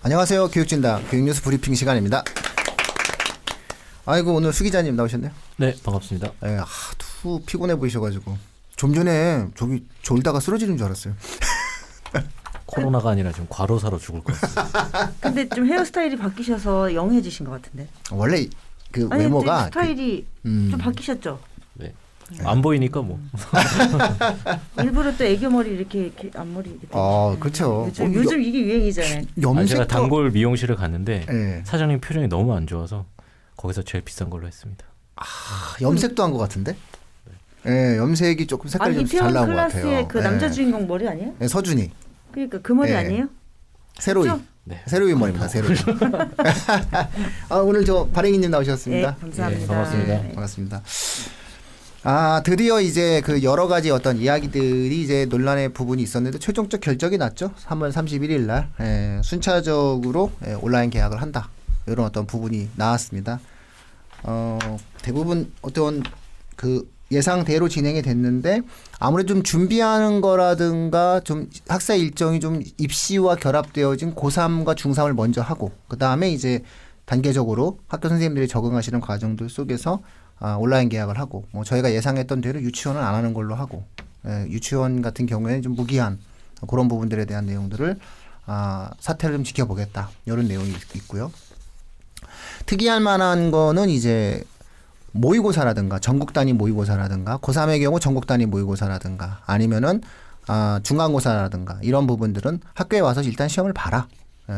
안녕하세요. 교육진담 교육뉴스 브리핑 시간입니다. 아이고 오늘 수 기자님 나오셨네요. 네, 반갑습니다. 네, 하도 피곤해 보이셔가지고 좀 전에 저기 졸다가 쓰러지는 줄 알았어요. 코로나가 아니라 지금 과로사로 죽을 것 같습니다. 근데 좀 헤어스타일이 바뀌셔서 영해지신 것 같은데. 원래 그 아니, 외모가 스타일이 좀 바뀌셨죠? 네. 안 보이니까 뭐. 일부러 또 애교머리 이렇게 앞머리 이렇게. 그렇죠. 요즘 이게 유행이잖아요. 염색도 제가 단골 미용실을 갔는데 네. 사장님 표정이 너무 안 좋아서 거기서 제일 비싼 걸로 했습니다. 염색도 한 것 같은데? 네, 염색이 조금 색깔이 좀 잘 나온 것 같아요. 클라스의 그 남자 주인공 머리 아니에요? 네, 서준이. 그러니까 그 머리 네. 아니에요? 세로이. 그렇죠? 네. 세로이 머리입니다. 세로이. 오늘 저 발행이님 나오셨습니다. 네, 감사합니다. 네, 반갑습니다. 네. 반갑습니다. 드디어 이제 그 여러 가지 어떤 이야기들이 이제 논란의 부분이 있었는데 최종적 결정이 났죠. 3월 31일 날 순차적으로 온라인 계약을 한다. 이런 어떤 부분이 나왔습니다. 대부분 어떤 그 예상대로 진행이 됐는데 아무래도 좀 준비하는 거라든가 좀 학사 일정이 좀 입시와 결합되어진 고3과 중3을 먼저 하고 그 다음에 이제 단계적으로 학교 선생님들이 적응하시는 과정들 속에서 온라인 계약을 하고 뭐 저희가 예상했던 대로 유치원은 안 하는 걸로 하고 유치원 같은 경우에는 좀 무기한 그런 부분들에 대한 내용들을 사태를 좀 지켜보겠다 이런 내용이 있고요. 특이할 만한 거는 이제 모의고사라든가 전국 단위 모의고사라든가 고3의 경우 전국 단위 모의고사라든가 아니면은 중간고사라든가 이런 부분들은 학교에 와서 일단 시험을 봐라.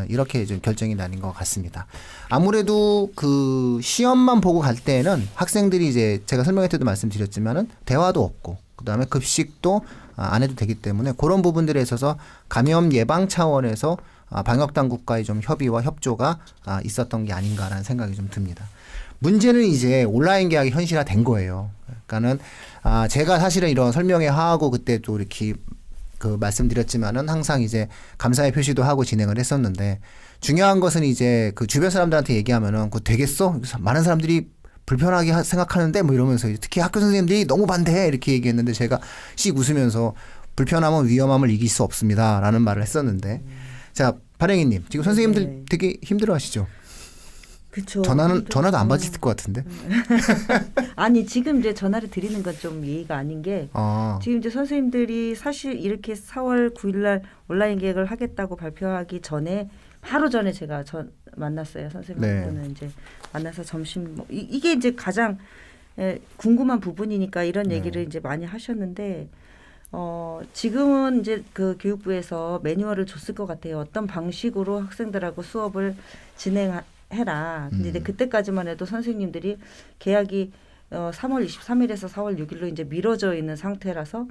이렇게 좀 결정이 나는 것 같습니다. 아무래도 그 시험만 보고 갈 때는 학생들이 이제 제가 설명할 때도 말씀드렸지만은 대화도 없고 그다음에 급식도 안 해도 되기 때문에 그런 부분들에 있어서 감염 예방 차원에서 방역 당국과의 좀 협의와 협조가 있었던 게 아닌가라는 생각이 좀 듭니다. 문제는 이제 온라인 계약이 현실화된 거예요. 그러니까는 제가 사실은 이런 설명회 하고 그때 또 이렇게 그 말씀드렸지만은 항상 이제 감사의 표시도 하고 진행을 했었는데 중요한 것은 이제 그 주변 사람들한테 얘기하면은 그거 되겠어? 많은 사람들이 불편하게 생각하는데 뭐 이러면서 특히 학교 선생님들이 너무 반대해 이렇게 얘기했는데 제가 씩 웃으면서 불편함은 위험함을 이길 수 없습니다라는 말을 했었는데 자 발행이님 지금 선생님들 되게 힘들어하시죠? 그쵸. 전화도 안 받으실 것 같은데. 아니 지금 이제 전화를 드리는 건 좀 예의가 아닌 게 지금 이제 선생님들이 사실 이렇게 4월 9일날 온라인 계획을 하겠다고 발표하기 전에 하루 전에 제가 만났어요. 선생님들은 이제 만나서 점심 이게 이제 가장 궁금한 부분이니까 이런 얘기를 이제 많이 하셨는데 지금은 이제 그 교육부에서 매뉴얼을 줬을 것 같아요. 어떤 방식으로 학생들하고 수업을 진행해라. 근데 이제 그때까지만 해도 선생님들이 계약이 3월 23일에서 4월 6일로 이제 미뤄져 있는 상태라서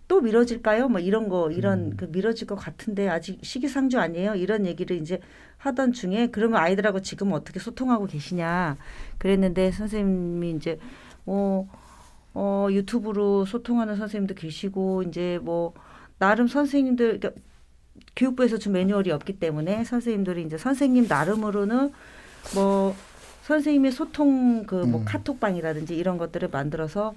또 미뤄질까요? 뭐 이런 그 미뤄질 것 같은데 아직 시기상조 아니에요? 이런 얘기를 이제 하던 중에 그러면 아이들하고 지금 어떻게 소통하고 계시냐 그랬는데 선생님이 이제 유튜브로 소통하는 선생님도 계시고 이제 뭐 나름 선생님들 그러니까 교육부에서 준 매뉴얼이 없기 때문에 선생님들이 이제 선생님 나름으로는 뭐 선생님의 소통 그 뭐 카톡방이라든지 이런 것들을 만들어서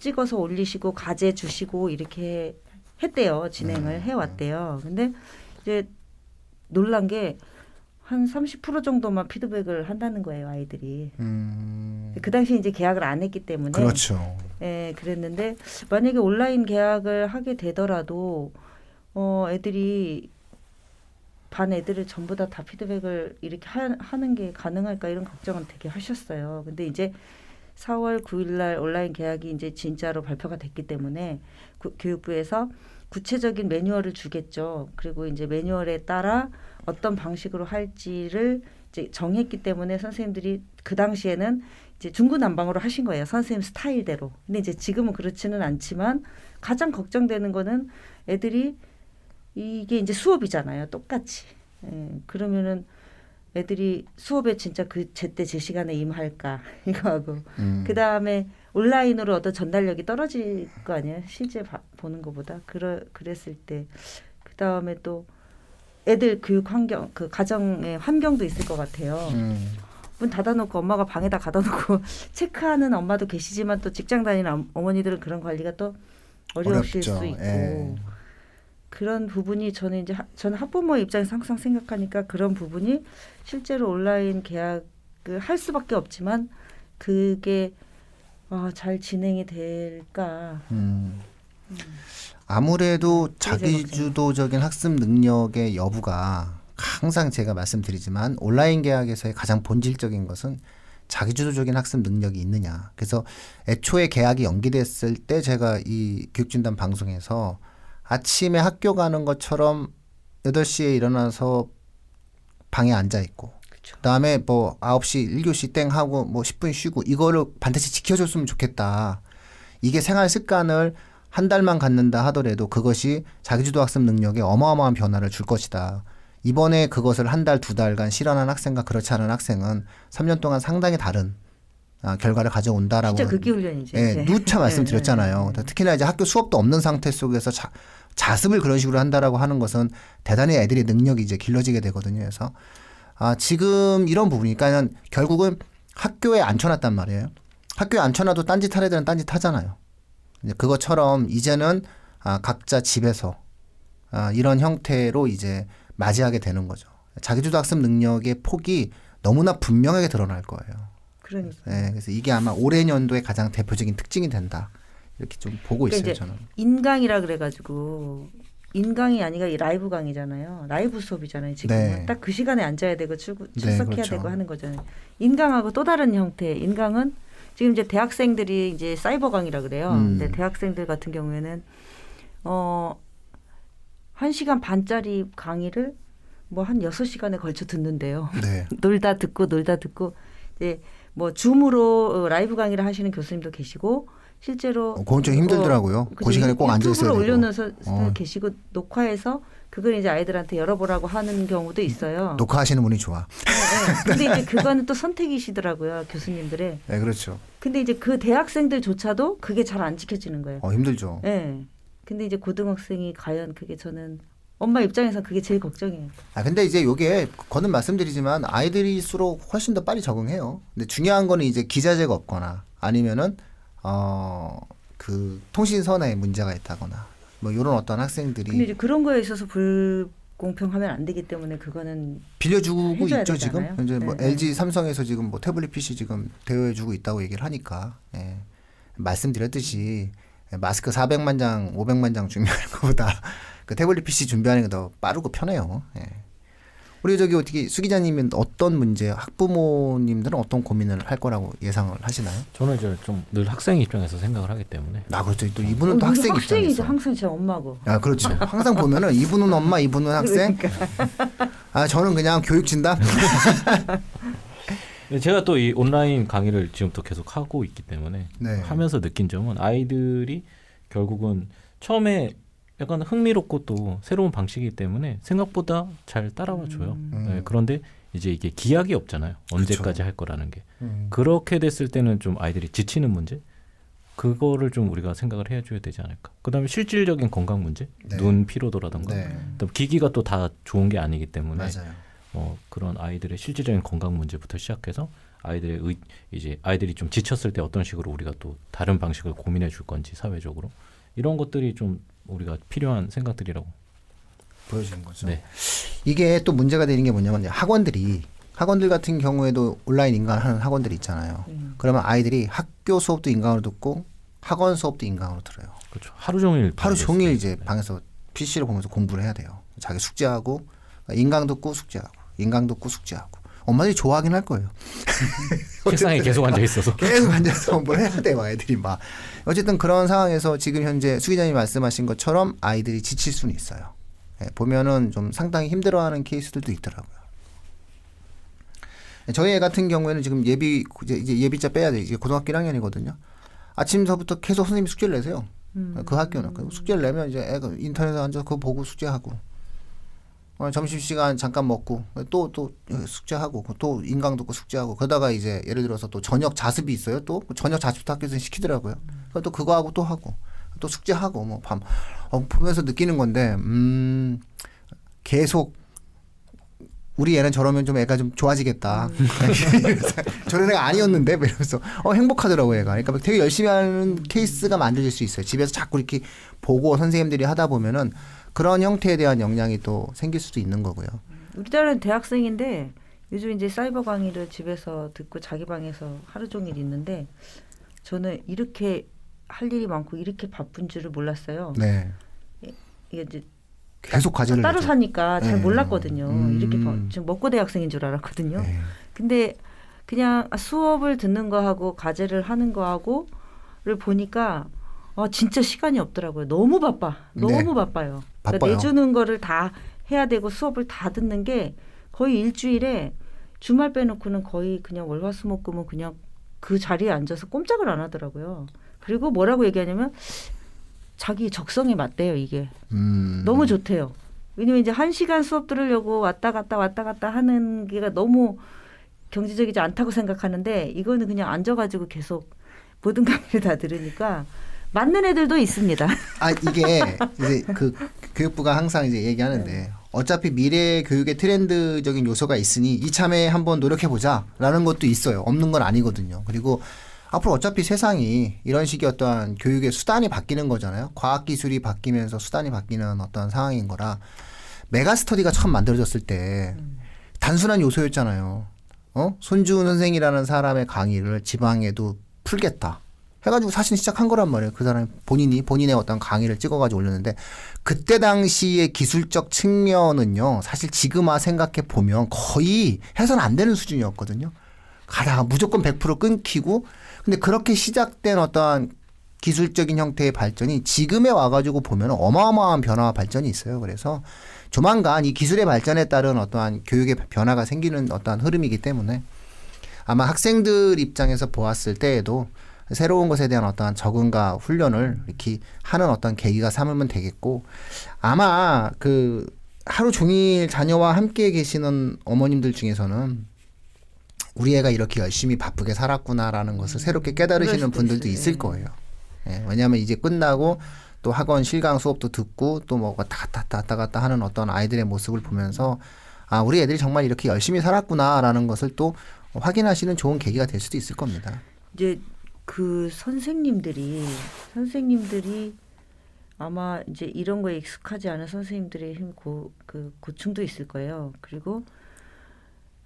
찍어서 올리시고 과제 주시고 이렇게 했대요. 진행을 해왔대요. 근데 이제 놀란 게 한 30% 정도만 피드백을 한다는 거예요, 아이들이. 그 당시에 이제 계약을 안 했기 때문에. 그렇죠. 예, 그랬는데 만약에 온라인 계약을 하게 되더라도 애들이 반 애들을 전부 다 피드백을 이렇게 하는 게 가능할까 이런 걱정은 되게 하셨어요. 근데 이제 4월 9일 날 온라인 계약이 이제 진짜로 발표가 됐기 때문에 교육부에서 구체적인 매뉴얼을 주겠죠. 그리고 이제 매뉴얼에 따라 어떤 방식으로 할지를 이제 정했기 때문에 선생님들이 그 당시에는 이제 중구난방으로 하신 거예요. 선생님 스타일대로. 근데 이제 지금은 그렇지는 않지만 가장 걱정되는 거는 애들이 이게 이제 수업이잖아요. 똑같이. 그러면은 애들이 수업에 진짜 그 제때 제 시간에 임할까 이거 하고 그 다음에 온라인으로 어떤 전달력이 떨어질 거 아니에요. 실제 보는 것보다 그랬을 때 그 다음에 또 애들 교육 환경 그 가정의 환경도 있을 것 같아요. 문 닫아놓고 엄마가 방에다 가둬놓고 체크하는 엄마도 계시지만 또 직장 다니는 어머니들은 그런 관리가 또 어려우실 수 있고 그런 부분이 저는 이제 저는 학부모 입장에서 항상 생각하니까 그런 부분이 실제로 온라인 계약을 할 수밖에 없지만 그게 잘 진행이 될까. 아무래도 그게 제일 자기주도적인 학습 능력의 여부가 항상 제가 말씀드리지만 온라인 계약에서의 가장 본질적인 것은 자기주도적인 학습 능력이 있느냐. 그래서 애초에 계약이 연기됐을 때 제가 이 교육진단 방송에서 아침에 학교 가는 것처럼 8시에 일어나서 방에 앉아 있고 그쵸. 그다음에 뭐 9시 1교시 땡 하고 뭐 10분 쉬고 이거를 반드시 지켜줬으면 좋겠다. 이게 생활 습관을 한 달만 갖는다 하더라도 그것이 자기주도 학습 능력에 어마어마한 변화를 줄 것이다. 이번에 그것을 한 달, 2달간 실현한 학생과 그렇지 않은 학생은 3년 동안 상당히 다른 결과를 가져온다라고 진짜 극기 훈련이죠. 예, 이제. 누차 말씀드렸잖아요. 특히나 이제 학교 수업도 없는 상태 속에서 자습을 그런 식으로 한다라고 하는 것은 대단히 애들의 능력이 이제 길러지게 되거든요. 그래서 지금 이런 부분이니까는 결국은 학교에 앉혀놨단 말이에요. 학교에 앉혀놔도 딴짓 할 애들은 딴짓 하잖아요. 이제 그것처럼 이제는 각자 집에서 이런 형태로 이제 맞이하게 되는 거죠. 자기주도 학습 능력의 폭이 너무나 분명하게 드러날 거예요. 그러니까. 네, 그래서 이게 아마 올해 년도의 가장 대표적인 특징이 된다. 이렇게 좀 보고 있어요, 그러니까 저는. 인강이라 그래가지고 인강이 아니라 이 라이브 강의잖아요. 라이브 수업이잖아요. 지금은 네. 딱 그 시간에 앉아야 되고 출석해야 그렇죠. 되고 하는 거잖아요. 인강하고 또 다른 형태. 인강은 지금 이제 대학생들이 이제 사이버 강의라 그래요. 근데 대학생들 같은 경우에는 1시간 반짜리 강의를 뭐 한 6시간에 걸쳐 듣는데요. 네. 놀다 듣고 이제 뭐 줌으로 라이브 강의를 하시는 교수님도 계시고 실제로 그건 좀 힘들더라고요. 그 시간에 꼭 앉아 있어야 유튜브로 되고. 올려놓으셔 계시고 녹화해서 그걸 이제 아이들한테 열어보라고 하는 경우도 있어요. 녹화하시는 분이 좋아. 네. 근데 이제 그거는 또 선택이시더라고요, 교수님들의. 네, 그렇죠. 근데 이제 그 대학생들조차도 그게 잘 안 지켜지는 거예요. 힘들죠. 네. 근데 이제 고등학생이 과연 그게 저는 엄마 입장에서 그게 제일 걱정이에요. 근데 이제 요게 거듭 말씀드리지만 아이들일수록 훨씬 더 빨리 적응해요. 근데 중요한 거는 이제 기자재가 없거나 아니면은 그 통신선에 문제가 있다거나 뭐 이런 어떤 학생들이 근데 이제 그런 거에 있어서 불공평하면 안 되기 때문에 그거는 빌려주고 해줘야 있죠 되잖아요. 지금. 현재 뭐 네, LG 삼성에서 지금 뭐 태블릿 PC 지금 대여해주고 있다고 얘기를 하니까 말씀드렸듯이 마스크 400만 장, 500만 장 준비하는 것보다 그 태블릿 PC 준비하는 게 더 빠르고 편해요. 우리 저기 어떻게 수 기자님은 어떤 문제, 학부모님들은 어떤 고민을 할 거라고 예상을 하시나요? 저는 이제 좀 늘 학생 입장에서 생각을 하기 때문에 그렇죠. 또 이분은 또 학생 학생이죠. 입장에서. 항상 제 엄마고. 그렇죠. 항상 보면은 이분은 엄마, 이분은 학생. 저는 그냥 교육 진단. 제가 또 이 온라인 강의를 지금부터 계속 하고 있기 때문에 네. 하면서 느낀 점은 아이들이 결국은 처음에 약간 흥미롭고 또 새로운 방식이기 때문에 생각보다 잘 따라와 줘요. 그런데 이제 이게 기약이 없잖아요. 언제까지 할 거라는 게. 그렇게 됐을 때는 좀 아이들이 지치는 문제? 그거를 좀 우리가 생각을 해줘야 되지 않을까. 그다음에 실질적인 건강 문제, 네. 눈 피로도라든가. 또 기기가 또 다 좋은 게 아니기 때문에 맞아요. 그런 아이들의 실질적인 건강 문제부터 시작해서 아이들의 이제 아이들이 좀 지쳤을 때 어떤 식으로 우리가 또 다른 방식을 고민해 줄 건지 사회적으로 이런 것들이 좀 우리가 필요한 생각들이라고 보여지는 거죠. 네. 이게 또 문제가 되는 게 뭐냐면 학원들 같은 경우에도 온라인 인강하는 학원들이 있잖아요. 그러면 아이들이 학교 수업도 인강으로 듣고 학원 수업도 인강으로 들어요. 그렇죠. 하루 종일 이제 방에서 PC를 보면서 공부를 해야 돼요. 자기 숙제하고 인강 듣고 숙제하고 인강 듣고 숙제하고 엄마들이 좋아하긴 할 거예요. 책상에 계속 앉아 있어서 계속 앉아서 뭘 해야 돼요, 아이들이 막. 어쨌든 그런 상황에서 지금 현재 수 기자님이 말씀하신 것처럼 아이들이 지칠 수는 있어요. 보면은 좀 상당히 힘들어하는 케이스들도 있더라고요. 저희 애 같은 경우에는 지금 이제 예비자 빼야 돼. 이제 고등학교 1학년이거든요. 아침서부터 계속 선생님이 숙제를 내세요. 그 학교는 숙제를 내면 이제 애가 인터넷에 앉아서 그거 보고 숙제하고. 점심시간 잠깐 먹고 또 숙제하고 또 인강 듣고 숙제하고 그러다가 이제 예를 들어서 또 저녁 자습이 있어요. 또 저녁 자습도 학교에서 시키더라고요. 또 그거 하고 또 하고 또 숙제하고 뭐 밤 보면서 느끼는 건데 계속 우리 애는 저러면 좀 애가 좀 좋아지겠다. 저런 애가 아니었는데 이러면서 행복하더라고요, 애가. 그러니까 되게 열심히 하는 케이스가 만들어질 수 있어요. 집에서 자꾸 이렇게 보고 선생님들이 하다 보면은 그런 형태에 대한 역량이 또 생길 수도 있는 거고요. 우리 딸은 대학생인데 요즘 이제 사이버 강의를 집에서 듣고 자기 방에서 하루 종일 있는데 저는 이렇게 할 일이 많고 이렇게 바쁜 줄을 몰랐어요. 네. 이게 이제 계속 과제를 따로 내죠. 사니까 잘 네. 몰랐거든요. 이렇게 지금 먹고 대학생인 줄 알았거든요. 네. 근데 그냥 수업을 듣는 거하고 과제를 하는 거하고를 보니까 진짜 시간이 없더라고요. 너무 바빠. 너무 네. 바빠요. 그러니까 바빠요. 내주는 거를 다 해야 되고 수업을 다 듣는 게 거의 일주일에 주말 빼놓고는 거의 그냥 월화수목금은 그냥 그 자리에 앉아서 꼼짝을 안 하더라고요. 그리고 뭐라고 얘기하냐면 자기 적성에 맞대요, 이게. 너무 좋대요. 왜냐면 이제 1시간 수업 들으려고 왔다 갔다 하는 게 너무 경제적이지 않다고 생각하는데 이거는 그냥 앉아가지고 계속 모든 강의를 다 들으니까 맞는 애들도 있습니다. 이게 이제 그 교육부가 항상 이제 얘기하는데 어차피 미래 교육의 트렌드적인 요소가 있으니 이참에 한번 노력해 보자라는 것도 있어요. 없는 건 아니거든요. 그리고 앞으로 어차피 세상이 이런 식의 어떠한 교육의 수단이 바뀌는 거잖아요. 과학 기술이 바뀌면서 수단이 바뀌는 어떤 상황인 거라 메가스터디가 처음 만들어졌을 때 단순한 요소였잖아요. 손주은 선생이라는 사람의 강의를 지방에도 풀겠다 해가지고 사실 시작한 거란 말이에요. 그 사람이 본인의 어떤 강의를 찍어가지고 올렸는데 그때 당시의 기술적 측면은요. 사실 지금 생각해 보면 거의 해서는 안 되는 수준이었거든요. 가다가 무조건 100% 끊기고 근데 그렇게 시작된 어떠한 기술적인 형태의 발전이 지금에 와가지고 보면 어마어마한 변화와 발전이 있어요. 그래서 조만간 이 기술의 발전에 따른 어떠한 교육의 변화가 생기는 어떠한 흐름이기 때문에 아마 학생들 입장에서 보았을 때에도 새로운 것에 대한 어떠한 적응과 훈련을 이렇게 하는 어떤 계기가 삼으면 되겠고 아마 그 하루 종일 자녀와 함께 계시는 어머님들 중에서는 우리 애가 이렇게 열심히 바쁘게 살았구나라는 것을 새롭게 깨달으시는 분들도 있을 거예요. 예, 왜냐하면 이제 끝나고 또 학원 실강 수업도 듣고 또 뭐 왔다 갔다 하는 어떤 아이들의 모습을 보면서 우리 애들이 정말 이렇게 열심히 살았구나라는 것을 또 확인하시는 좋은 계기가 될 수도 있을 겁니다. 이제 그 선생님들이 아마 이제 이런 거에 익숙하지 않은 선생님들의 고충도 있을 거예요. 그리고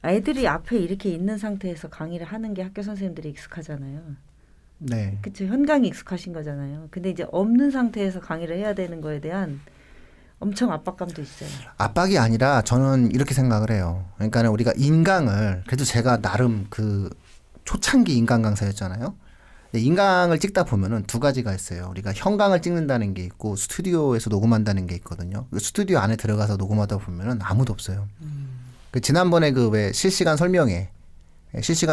아이들이 앞에 이렇게 있는 상태에서 강의를 하는 게 학교 선생님들이 익숙하잖아요. 네. 그쵸. 현강이 익숙하신 거잖아요. 근데 이제 없는 상태에서 강의를 해야 되는 거에 대한 엄청 압박감도 있어요. 압박이 아니라 저는 이렇게 생각을 해요. 그러니까 우리가 인강을 그래도 제가 나름 그 초창기 인강 강사였잖아요. 근데 인강을 찍다 보면은 두 가지가 있어요. 우리가 현강을 찍는다는 게 있고 스튜디오에서 녹음한다는 게 있거든요. 스튜디오 안에 들어가서 녹음하다 보면은 아무도 없어요. 그 지난번에 그 왜 실시간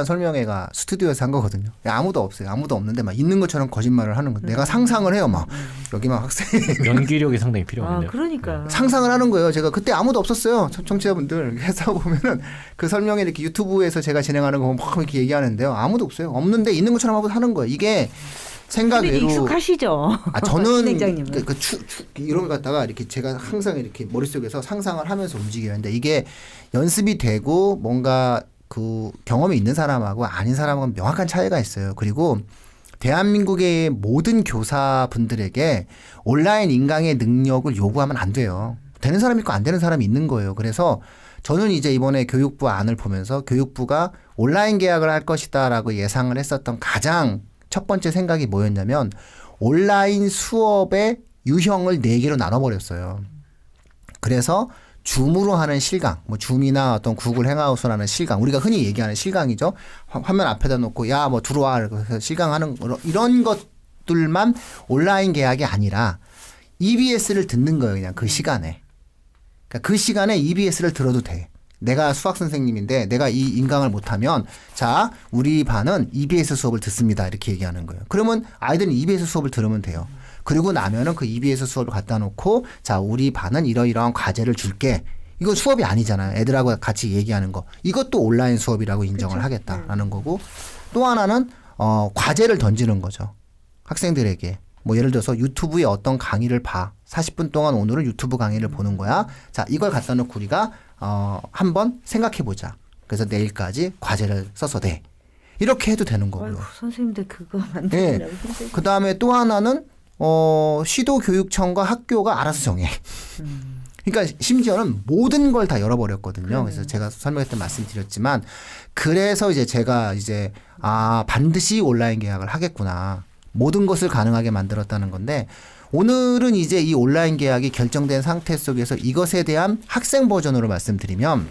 설명회가 스튜디오에서 한 거거든요. 아무도 없어요. 아무도 없는데 막 있는 것처럼 거짓말을 하는 거예요. 내가 상상을 해요. 막 여기 막 학생 연기력이 상당히 필요하겠네요. 그러니까. 상상을 하는 거예요. 제가 그때 아무도 없었어요. 청취자분들 해서 보면은 그 설명회 이렇게 유튜브에서 제가 진행하는 거 막 이렇게 얘기하는데요. 아무도 없어요. 없는데 있는 것처럼 하고 하는 거예요. 이게 생각 근데 외로 익숙하시죠. 저는 진행자님은. 이런 거 갖다가 이렇게 제가 항상 이렇게 머릿속에서 상상을 하면서 움직여요. 근데 이게 연습이 되고 뭔가 그 경험이 있는 사람하고 아닌 사람하고는 명확한 차이가 있어요. 그리고 대한민국의 모든 교사분들에게 온라인 인강의 능력을 요구하면 안 돼요. 되는 사람이 있고 안 되는 사람이 있는 거예요. 그래서 저는 이제 이번에 교육부 안을 보면서 교육부가 온라인 계약을 할 것이다라고 예상을 했었던 가장 첫 번째 생각이 뭐였냐면 온라인 수업의 유형을 4개로 나눠버렸어요. 그래서 줌으로 하는 실강, 뭐 줌이나 어떤 구글 행아웃으로 실강, 우리가 흔히 얘기하는 실강이죠. 화면 앞에다 놓고 야 뭐 들어와 그래서 실강하는 이런 것들만 온라인 계약이 아니라 EBS를 듣는 거예요. 그냥 그 시간에. 그러니까 그 시간에 EBS를 들어도 돼. 내가 수학 선생님인데 내가 이 인강을 못하면 자 우리 반은 EBS 수업을 듣습니다 이렇게 얘기하는 거예요. 그러면 아이들은 EBS 수업을 들으면 돼요. 그리고 나면은 그 EBS 수업을 갖다 놓고 자 우리 반은 이러이러한 과제를 줄게. 이건 수업이 아니잖아요. 애들하고 같이 얘기하는 거. 이것도 온라인 수업이라고 인정을 그렇죠. 하겠다라는 거고 또 하나는 과제를 던지는 거죠. 학생들에게. 뭐 예를 들어서 유튜브에 어떤 강의를 봐. 40분 동안 오늘은 유튜브 강의를 보는 거야. 자 이걸 갖다 놓고 우리가 한번 생각해 보자. 그래서 내일까지 과제를 써서 내. 이렇게 해도 되는 거고요. 선생님들 그거 만드느라고 힘들죠. 그 다음에 또 하나는 시도교육청과 학교가 알아서 정해. 그러니까 심지어는 모든 걸 다 열어버렸거든요. 그래서 제가 설명할 때 말씀드렸지만 그래서 이제 제가 이제 반드시 온라인 계약을 하겠구나. 모든 것을 가능하게 만들었다는 건데 오늘은 이제 이 온라인 계약이 결정된 상태 속에서 이것에 대한 학생 버전으로 말씀드리면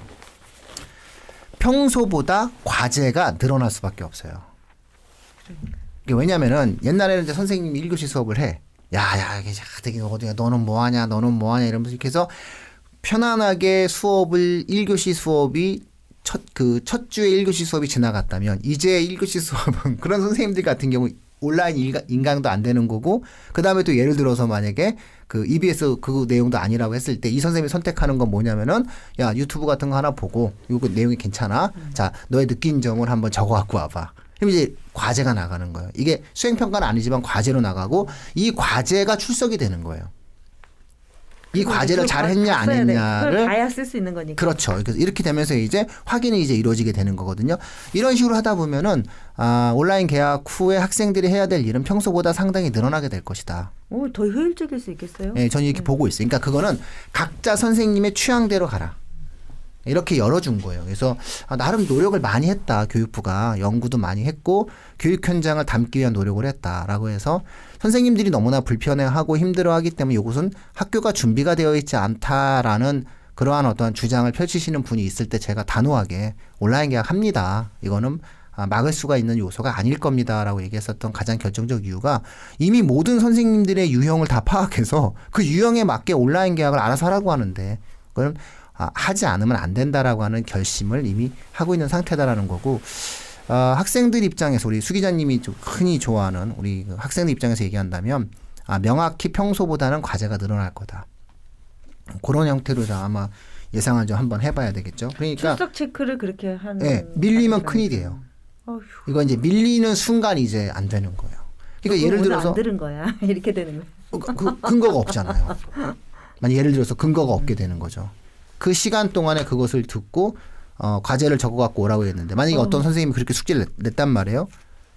평소보다 과제가 늘어날 수밖에 없어요. 왜냐면은 옛날에는 이제 선생님이 1교시 수업을 해. 이게 되게 어디야 너는 뭐하냐 이러면서 이렇게 해서 편안하게 수업을 1교시 수업이 첫 주에 1교시 수업이 지나갔다면 이제 1교시 수업은 그런 선생님들 같은 경우 온라인 인강도 안 되는 거고 그다음에 또 예를 들어서 만약에 그 EBS 그 내용도 아니라고 했을 때 이 선생님이 선택하는 건 뭐냐면은 야 유튜브 같은 거 하나 보고 이거 내용이 괜찮아. 자 너의 느낀 점을 한번 적어 갖고 와봐. 그럼 이제 과제가 나가는 거예요. 이게 수행평가는 아니지만 과제로 나가고 이 과제가 출석이 되는 거예요. 이 과제를 잘 했냐 안 했냐를 그걸 봐야 쓸 수 있는 거니까. 그렇죠. 그래서 이렇게 되면서 이제 확인이 이제 이루어지게 되는 거거든요. 이런 식으로 하다 보면은 온라인 계약 후에 학생들이 해야 될 일은 평소보다 상당히 늘어나게 될 것이다. 더 효율적일 수 있겠어요? 네, 저는 이렇게 보고 있어요. 그러니까 그거는 각자 선생님의 취향대로 가라. 이렇게 열어준 거예요. 그래서 나름 노력을 많이 했다. 교육부가 연구도 많이 했고 교육 현장을 담기 위한 노력을 했다라고 해서 선생님들이 너무나 불편해하고 힘들어하기 때문에 이것은 학교가 준비가 되어 있지 않다라는 그러한 어떤 주장을 펼치시는 분이 있을 때 제가 단호하게 온라인 계약합니다. 이거는 막을 수가 있는 요소가 아닐 겁니다라고 얘기했었던 가장 결정적 이유가 이미 모든 선생님들의 유형을 다 파악해서 그 유형에 맞게 온라인 계약을 알아서 하라고 하는데 그럼 하지 않으면 안 된다라고 하는 결심을 이미 하고 있는 상태다라는 거고 학생들 입장에서 우리 수 기자님이 좀 흔히 좋아하는 우리 그 학생들 입장에서 얘기한다면 명확히 평소보다는 과제가 늘어날 거다. 그런 형태로 아마 예상을 좀 한번 해봐야 되겠죠. 그러니까 출석 체크를 그렇게 하는. 네, 밀리면 큰일이에요. 이거 이제 밀리는 순간 이제 안 되는 거예요. 그러니까 예를 들어서 안 들은 거야 이렇게 되는 거예요. 그 근거가 없잖아요. 만약 예를 들어서 근거가 없게 되는 거죠. 그 시간 동안에 그것을 듣고 과제를 적어 갖고 오라고 했는데 만약에 어떤 선생님이 그렇게 숙제를 냈단 말이에요.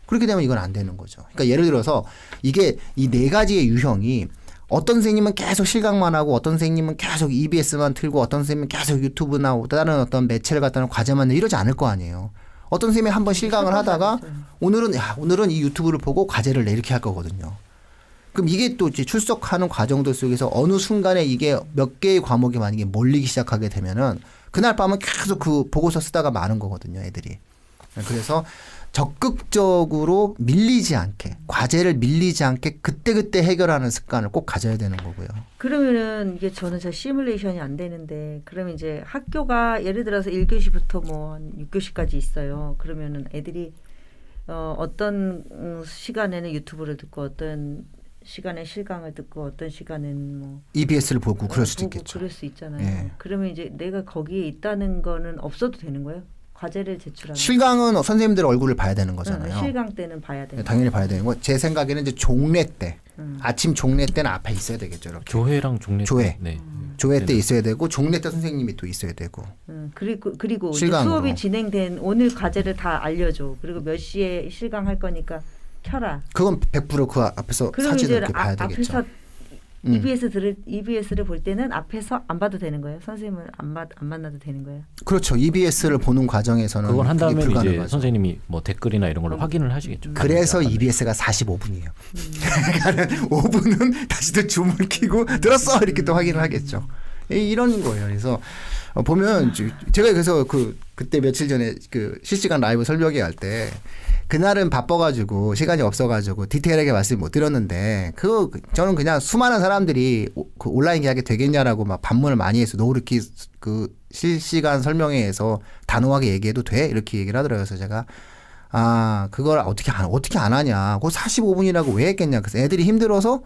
그렇게 되면 이건 안 되는 거죠. 그러니까 예를 들어서 이게 이 네 가지의 유형이 어떤 선생님은 계속 실강만 하고 어떤 선생님은 계속 EBS만 틀고 어떤 선생님은 계속 유튜브나 다른 어떤 매체를 갖다는 과제만 내 이러지 않을 거 아니에요. 어떤 선생님이 한번 실강을 하다가 오늘은 이 유튜브를 보고 과제를 내 이렇게 할 거거든요. 그럼 이게 또 이제 출석하는 과정들 속에서 어느 순간에 이게 몇 개의 과목이 만약에 몰리기 시작하게 되면은 그날 밤은 계속 그 보고서 쓰다가 마는 거거든요, 애들이. 그래서 적극적으로 밀리지 않게, 과제를 밀리지 않게 그때그때 해결하는 습관을 꼭 가져야 되는 거고요. 그러면은 이게 저는 잘 시뮬레이션이 안 되는데 그러면 이제 학교가 예를 들어서 1교시부터 뭐 한 6교시까지 있어요. 그러면은 애들이 어떤 시간에는 유튜브를 듣고 어떤 시간에 실강을 듣고 어떤 시간에는 뭐 EBS를 보고 그럴 수도 보고 있겠죠. 그럴 수 있잖아요. 예. 그러면 이제 내가 거기에 있다는 거는 없어도 되는 거예요? 과제를 제출하는. 실강은 선생님들 얼굴을 봐야 되는 거잖아요. 실강 때는 봐야 되는. 당연히 봐야 되는 거. 제 생각에는 이제 종례 때, 아침 종례 때는 앞에 있어야 되겠죠. 이렇게. 교회랑 종례 조회. 네. 조회 때 있어야 되고 종례 때 선생님이 또 있어야 되고. 그리고 이제 실강으로. 수업이 진행된 오늘 과제를 다 알려줘. 그리고 몇 시에 실강할 거니까 켜라. 그건 100% 그 앞에서 그럼 사진을 이제 이렇게 봐야 되겠죠. 앞에서 EBS를 볼 때는 앞에서 안 봐도 되는 거예요. 선생님을 안 만나도 되는 거예요. 그렇죠. EBS를 보는 과정에서는 그걸 한다면 이제 불가능하죠. 선생님이 뭐 댓글이나 이런 걸로 확인을 하시겠죠. 그래서 EBS가 45분이에요. 그러니까 5분은 다시 또 줌을 켜고 들었어 이렇게 또 확인을 하겠죠. 이런 거예요. 그래서 보면 제가 그래서 그때 며칠 전에 그 실시간 라이브 설명회 할 때 그날은 바빠가지고 시간이 없어가지고 디테일하게 말씀 못 드렸는데 저는 그냥 수많은 사람들이 그 온라인 계약이 되겠냐라고 막 반문을 많이 해서 너 그렇게 그 실시간 설명회에서 단호하게 얘기해도 돼 이렇게 얘기를 하더라고요. 그래서 제가 그걸 어떻게 안 하냐. 그거 45분이라고 왜 했겠냐. 그래서 애들이 힘들어서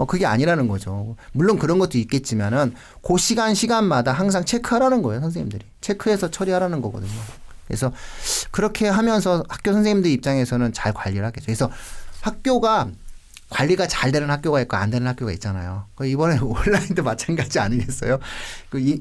그게 아니라는 거죠. 물론 그런 것도 있겠지만은 그 시간마다 항상 체크하라는 거예요. 선생님들이 체크해서 처리하라는 거거든요. 그래서 그렇게 하면서 학교 선생님들 입장에서는 잘 관리를 하겠죠. 그래서 학교가 관리가 잘 되는 학교가 있고 안 되는 학교가 있잖아요. 이번에 온라인도 마찬가지 아니겠어요?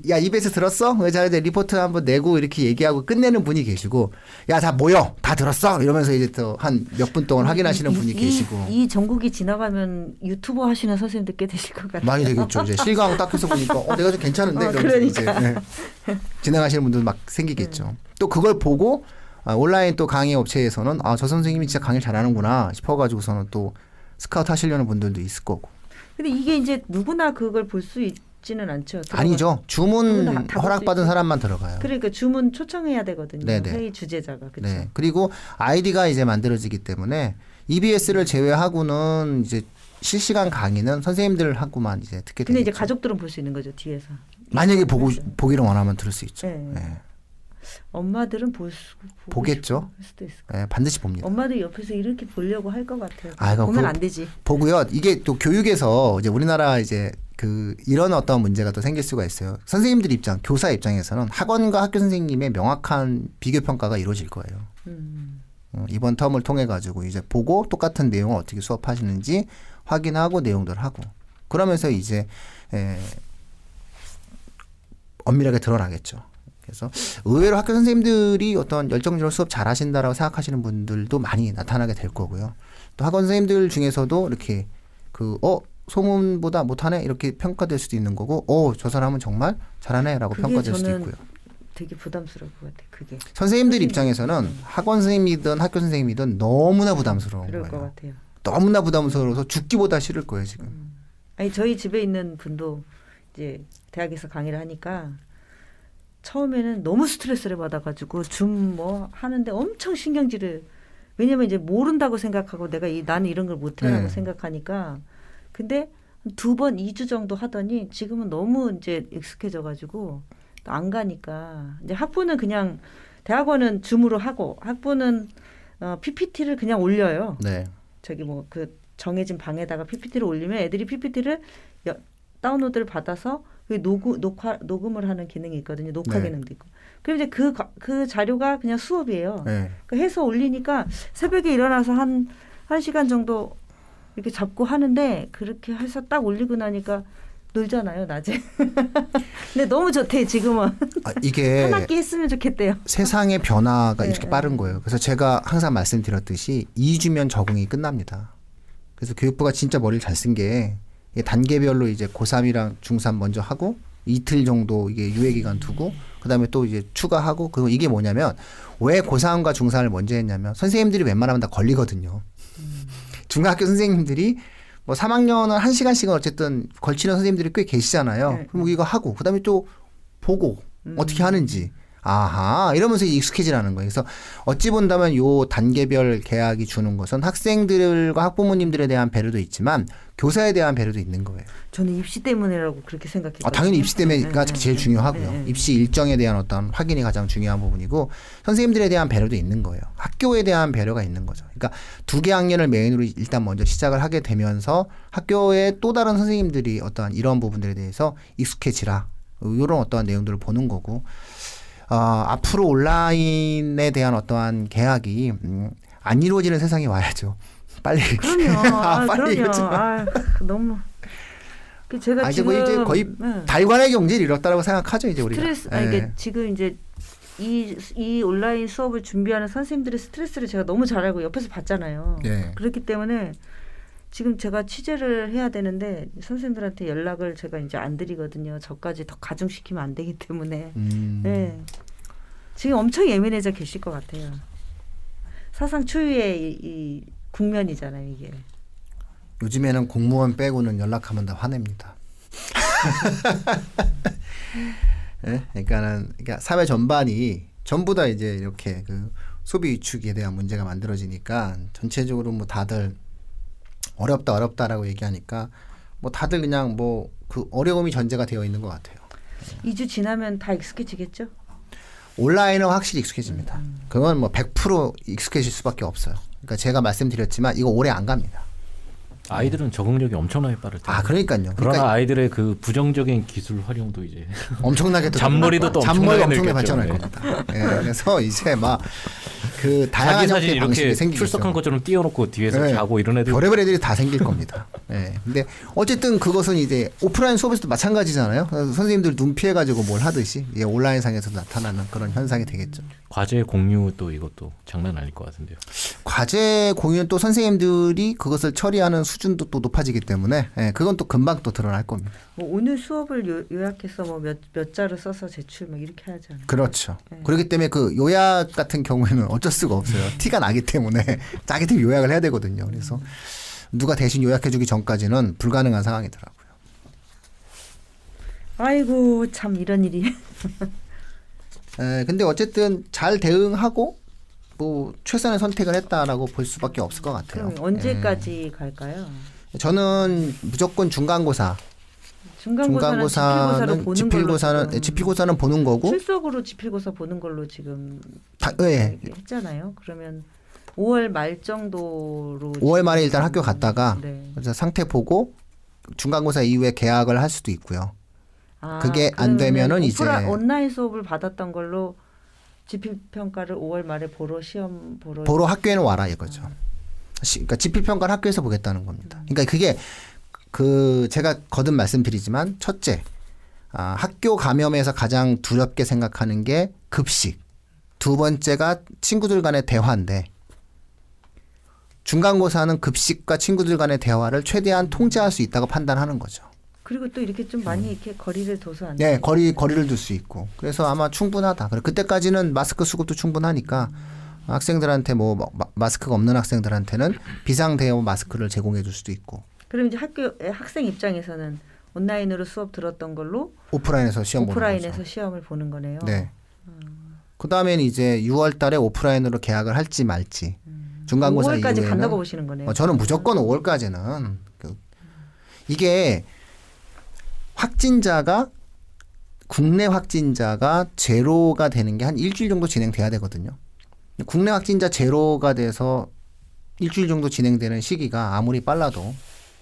야, EBS 들었어? 자, 이제 리포트 한번 내고 이렇게 얘기하고 끝내는 분이 계시고, 야, 다 모여! 다 들었어! 이러면서 이제 또 한 몇 분 동안 확인하시는 분이 계시고. 이 전국이 지나가면 유튜버 하시는 선생님들 꽤 되실 것 같아요. 많이 되겠죠. 이제 실강 딱 해서 보니까, 내가 좀 괜찮은데? 이러면서 그러니까. 이제 진행하시는 분들 막 생기겠죠. 또 그걸 보고, 온라인 또 강의 업체에서는, 저 선생님이 진짜 강의를 잘하는구나 싶어가지고서는 또 스카우트 하시려는 분들도 있을 거고. 근데 이게 이제 누구나 그걸 볼 수 있지는 않죠. 아니죠. 주문 다 볼수 허락받은 있죠. 사람만 들어가요. 그러니까 주문 초청해야 되거든요. 네네. 회의 주제자가. 그렇죠. 네. 그리고 아이디가 이제 만들어지기 때문에 EBS를 제외하고는 이제 실시간 강의는 선생님들하고만 이제 듣게 근데 되겠죠. 이제 가족들은 볼 수 있는 거죠, 뒤에서. 만약에 그렇죠. 보기를 원하면 들을 수 있죠. 네. 네. 엄마들은 보고 보겠죠. 싶을 수도 있을 거예요. 네, 반드시 봅니다. 엄마들 옆에서 이렇게 보려고 할 것 같아요. 이거 보면 안 되지. 보고요. 이게 또 교육에서 이제 우리나라 이제 이런 어떤 문제가 또 생길 수가 있어요. 선생님들 입장, 교사 입장에서는 학원과 학교 선생님의 명확한 비교 평가가 이루어질 거예요. 이번 텀을 통해 가지고 이제 보고 똑같은 내용을 어떻게 수업하시는지 확인하고 내용들 하고 그러면서 이제 엄밀하게 드러나겠죠. 그래서 의외로 학교 선생님들이 어떤 열정적으로 수업 잘하신다라고 생각하시는 분들도 많이 나타나게 될 거고요. 또 학원 선생님들 중에서도 이렇게 소문보다 못하네 이렇게 평가될 수도 있는 거고, 저 사람은 정말 잘하네라고 평가될 수도 있고요. 되게 부담스러울 것 같아. 그게 선생님들 입장에서는 학원 선생님이든 학교 선생님이든 너무나 부담스러운 그럴 거예요. 것 같아요. 너무나 부담스러워서 죽기보다 싫을 거예요 지금. 아니 저희 집에 있는 분도 이제 대학에서 강의를 하니까 처음에는 너무 스트레스를 받아가지고 뭐 하는데 엄청 신경질을 왜냐면 이제 모른다고 생각하고 나는 이런 걸 못해라고 네. 생각하니까 근데 2번 2주 정도 하더니 지금은 너무 이제 익숙해져가지고 또 안 가니까 이제 학부는 그냥 대학원은 줌으로 하고 학부는 PPT를 그냥 올려요. 네. 저기 뭐 그 정해진 방에다가 PPT를 올리면 애들이 PPT를 다운로드를 받아서 녹음을 하는 기능이 있거든요. 녹화 네. 기능도 있고. 그럼 이제 그 자료가 그냥 수업이에요. 네. 해서 올리니까 새벽에 일어나서 한 시간 정도 이렇게 잡고 하는데 그렇게 해서 딱 올리고 나니까 놀잖아요, 낮에. 근데 너무 좋대, 지금은. 이게 한 학기 했으면 좋겠대요. 세상의 변화가 네, 이렇게 빠른 거예요. 그래서 제가 항상 말씀드렸듯이 2주면 적응이 끝납니다. 그래서 교육부가 진짜 머리를 잘 쓴 게 단계별로 이제 고3이랑 중3 먼저 하고 이틀 정도 이게 유예 기간 두고 그다음에 또 이제 추가하고 그리고 이게 뭐냐면 왜 고3과 중3을 먼저 했냐면 선생님들이 웬만하면 다 걸리거든요. 중학교 선생님들이 뭐 3학년은 1시간씩은 어쨌든 걸치는 선생님들이 꽤 계시잖아요. 네. 그럼 이거 하고 그다음에 또 보고 어떻게 하는지 아하 이러면서 익숙해지라는 거예요. 그래서 어찌 본다면 요 단계별 계약이 주는 것은 학생들과 학부모님들에 대한 배려도 있지만 교사에 대한 배려도 있는 거예요. 저는 입시 때문이라고 그렇게 생각했거든요. 당연히 입시 때문에가 네, 제일 네, 중요하고요. 네, 네. 입시 일정에 대한 어떤 확인이 가장 중요한 부분이고 선생님들에 대한 배려도 있는 거예요. 학교에 대한 배려가 있는 거죠. 그러니까 2개 학년을 메인으로 일단 먼저 시작을 하게 되면서 학교의 또 다른 선생님들이 어떠한 이런 부분들에 대해서 익숙해지라 이런 어떠한 내용들을 보는 거고 앞으로 온라인에 대한 어떠한 계약이 안 이루어지는 세상이 와야죠. 빨리. 그럼요. 빨리 그럼요. 이거죠. 너무. 제가 이제 지금 뭐 이제 거의 달관의 경지를 이뤘다고 생각하죠 이제 우리가. 스트레스. 이게 지금 이제 이 온라인 수업을 준비하는 선생님들의 스트레스를 제가 너무 잘 알고 옆에서 봤잖아요. 네. 그렇기 때문에 지금 제가 취재를 해야 되는데 선생님들한테 연락을 제가 이제 안 드리거든요. 저까지 더 가중시키면 안 되기 때문에. 네. 지금 엄청 예민해져 계실 것 같아요. 사상 초유의 이 국면이잖아요, 이게. 요즘에는 공무원 빼고는 연락하면 다 화냅니다. 네? 그러니까 사회 전반이 전부 다 이제 이렇게 그 소비 위축에 대한 문제가 만들어지니까 전체적으로 뭐 다들 어렵다라고 얘기하니까 뭐 다들 그냥 뭐 그 어려움이 전제가 되어 있는 것 같아요. 2주 지나면 다 익숙해지겠죠? 온라인은 확실히 익숙해집니다. 그건 뭐 100% 익숙해질 수밖에 없어요. 그러니까 제가 말씀드렸지만 이거 오래 안 갑니다. 아이들은 적응력이 엄청나게 빠를 텐데. 아, 그러니까요. 그러나 그러니까 아이들의 그 부정적인 기술 활용도 이제 엄청나게 또 잔머리도 또 잔머리 엄청나게 엄청나게 늘겠죠. 발전할 겁니다. 예, 그래서 이제 막 그 자기 다양한 사진 형태의 방식이 이렇게 생기겠죠. 출석한 것처럼 띄워놓고 뒤에서 네. 자고 이런 애들 별의별 애들이 다 생길 겁니다. 예. 근데 어쨌든 그것은 이제 오프라인 수업에서도 마찬가지잖아요. 그래서 선생님들 눈 피해가지고 뭘 하듯이 이제 온라인상에서 나타나는 그런 현상이 되겠죠. 과제 공유 또 이것도 장난 아닐 것 같은데요. 과제 공유는 또 선생님들이 그것을 처리하는 수준도 또 높아지기 때문에 예, 그건 또 금방 또 드러날 겁니다. 뭐 오늘 수업을 요약해서 뭐 몇 자를 써서 제출 막 이렇게 하잖아요. 그렇죠. 네. 그렇기 때문에 그 요약 같은 경우에는 어쩔 수가 없어요. 티가 나기 때문에 자기 팀 요약을 해야 되거든요. 그래서 누가 대신 요약해주기 전까지는 불가능한 상황이더라고요. 아이고 참 이런 일이. 근데 어쨌든 잘 대응하고 뭐 최선의 선택을 했다라고 볼 수밖에 없을 것 같아요. 그럼 언제까지 갈까요? 저는 무조건 중간고사. 중간고사는 지필고사는 지필고사는 보는 거고 출석으로 지필고사 보는 걸로 지금 예. 했잖아요. 그러면 5월 말 정도로 5월 말에 일단 학교 갔다가 네. 그래서 상태 보고 중간고사 이후에 개학을 할 수도 있고요. 아, 그게 안 되면은 이제 온라인 수업을 받았던 걸로 지필 평가를 5월 말에 시험 보러 학교에는 와라 이거죠. 그러니까 지필 평가를 학교에서 보겠다는 겁니다. 그러니까 그게 그 제가 거듭 말씀드리지만 첫째, 학교 감염에서 가장 두렵게 생각하는 게 급식. 두 번째가 친구들 간의 대화인데 중간고사는 급식과 친구들 간의 대화를 최대한 통제할 수 있다고 판단하는 거죠. 그리고 또 이렇게 좀 많이 이렇게 거리를 둬서 안 네, 돼요. 거리를 둘 수 있고. 그래서 아마 충분하다. 그때까지는 마스크 수급도 충분하니까 학생들한테 뭐 마스크가 없는 학생들한테는 비상 대응 마스크를 제공해 줄 수도 있고. 그럼 이제 학생 입장에서는 온라인으로 수업 들었던 걸로 오프라인에서 시험 보는 오프라인에서 거죠. 시험을 보는 거네요. 네. 그다음에는 이제 6월 달에 오프라인으로 계약을 할지 말지. 중간고사 5월까지 이후에는 간다고 보시는 거네요. 저는 무조건 5월까지는 이게 국내 확진자가 제로가 되는 게 한 일주일 정도 진행돼야 되거든요. 국내 확진자 제로가 돼서 일주일 정도 진행되는 시기가 아무리 빨라도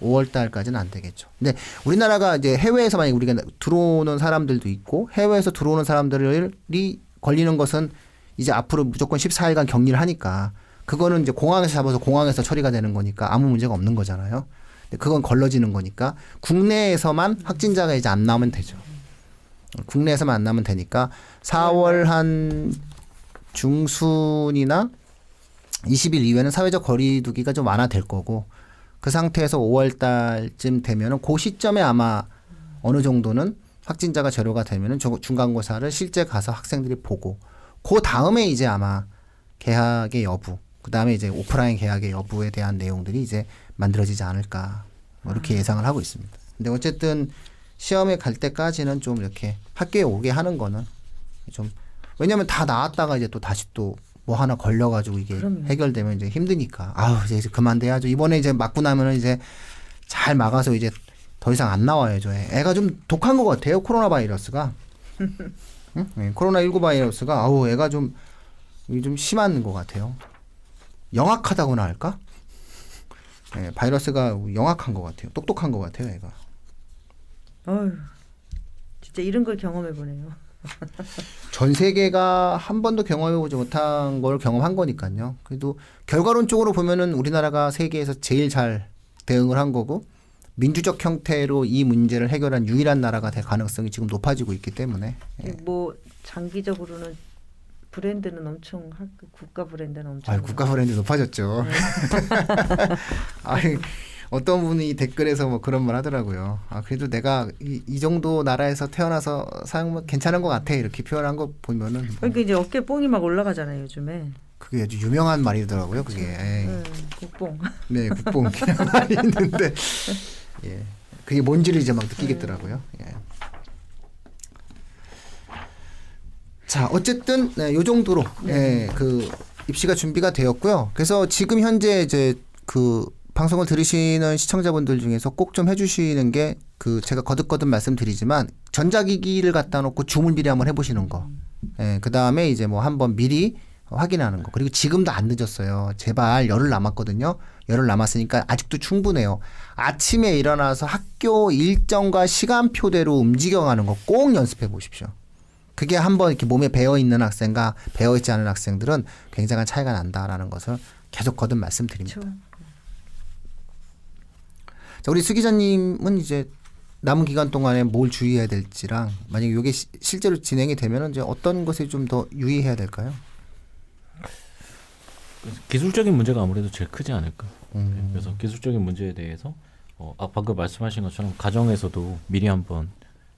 5월 달까지는 안 되겠죠. 근데 우리나라가 이제 해외에서 만약 우리가 들어오는 사람들도 있고 해외에서 들어오는 사람들이 걸리는 것은 이제 앞으로 무조건 14일간 격리를 하니까 그거는 이제 공항에서 잡아서 공항에서 처리가 되는 거니까 아무 문제가 없는 거잖아요. 근데 그건 걸러지는 거니까 국내에서만 확진자가 이제 안 나오면 되죠. 국내에서만 안 나오면 되니까 4월 한 중순이나 20일 이후에는 사회적 거리두기가 좀 완화될 거고 그 상태에서 5월 달쯤 되면은 그 시점에 아마 어느 정도는 확진자가 제로가 되면은 중간고사를 실제 가서 학생들이 보고 그 다음에 이제 아마 개학의 여부 그 다음에 이제 오프라인 개학의 여부에 대한 내용들이 이제 만들어지지 않을까 뭐 이렇게 예상을 하고 있습니다. 근데 어쨌든 시험에 갈 때까지는 좀 이렇게 학교에 오게 하는 거는 좀 왜냐하면 다 나왔다가 이제 또 다시 또 뭐 하나 걸려가지고 이게 그럼요. 해결되면 이제 힘드니까 이제 그만둬야죠. 이번에 이제 맞고 나면은 이제 잘 막아서 이제 더 이상 안 나와야죠. 애가 좀 독한 것 같아요. 코로나 바이러스가. 응? 네, 코로나19 바이러스가 애가 좀 심한 것 같아요. 영악하다고나 할까? 네, 바이러스가 영악한 것 같아요. 똑똑한 것 같아요, 애가. 어휴, 진짜 이런 걸 경험해 보네요. 전 세계가 한 번도 경험해보지 못한 걸 경험한 거니까요. 그래도 결과론적으로 보면은 우리나라가 세계에서 제일 잘 대응을 한 거고 민주적 형태로 이 문제를 해결한 유일한 나라가 될 가능성이 지금 높아지고 있기 때문에. 뭐 장기적으로는 브랜드는 엄청 국가 브랜드는 엄청. 국가 브랜드 높아졌죠. 네. 어떤 분이 댓글에서 뭐 그런 말 하더라고요. 그래도 내가 이 정도 나라에서 태어나서 사용 괜찮은 것 같아 이렇게 표현한 거 보면은. 그러니까 이제 어깨 뽕이 막 올라가잖아요 요즘에. 그게 아주 유명한 말이더라고요. 그게. 국뽕. 네, 국뽕 말이 있는데, 예, 그게 뭔지를 이제 막 느끼겠더라고요. 예. 자, 어쨌든 요 정도로 그 입시가 준비가 되었고요. 그래서 지금 현재 이제 그 방송을 들으시는 시청자분들 중에서 꼭 좀 해주시는 게 그 제가 거듭거듭 말씀드리지만 전자기기를 갖다 놓고 주문 미리 한번 해보시는 거. 그 다음에 이제 뭐 한번 미리 확인하는 거. 그리고 지금도 안 늦었어요. 제발 열흘 남았거든요. 열흘 남았으니까 아직도 충분해요. 아침에 일어나서 학교 일정과 시간표대로 움직여가는 거 꼭 연습해 보십시오. 그게 한번 이렇게 몸에 배어 있는 학생과 배어 있지 않은 학생들은 굉장한 차이가 난다라는 것을 계속 거듭 말씀드립니다. 그렇죠. 자, 우리 수 기자님은 이제 남은 기간 동안에 뭘 주의해야 될지랑 만약에 이게 실제로 진행이 되면 이제 어떤 것에 좀 더 유의해야 될까요? 기술적인 문제가 아무래도 제일 크지 않을까. 그래서 기술적인 문제에 대해서 방금 말씀하신 것처럼 가정에서도 미리 한번